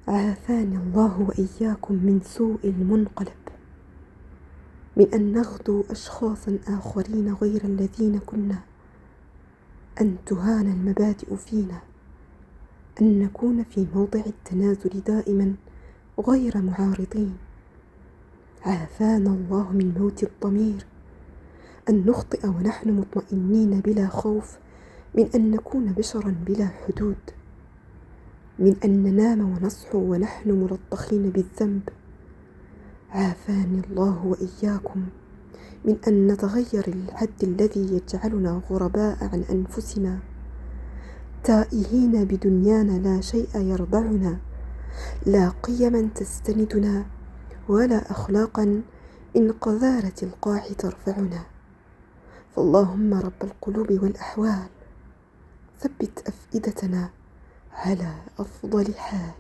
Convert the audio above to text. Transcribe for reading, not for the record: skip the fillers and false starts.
عافاني الله وإياكم من سوء المنقلب، من أن نغدو أشخاصا آخرين غير الذين كنا، أن تهان المبادئ فينا، أن نكون في موضع التنازل دائما غير معارضين. عافانا الله من موت الضمير، أن نخطئ ونحن مطمئنين بلا خوف من أن نكون بشرا بلا حدود، من أن ننام ونصحو ونحن ملطخين بالذنب. عافاني الله وإياكم من أن نتغير للحد الذي يجعلنا غرباء عن أنفسنا، تائهين بدنيانا لا شيء يرضعنا، لا قيما تستندنا، ولا أخلاقا إن قذارة القاع ترفعنا. فاللهم رب القلوب والأحوال ثبت أفئدتنا على أفضل حال.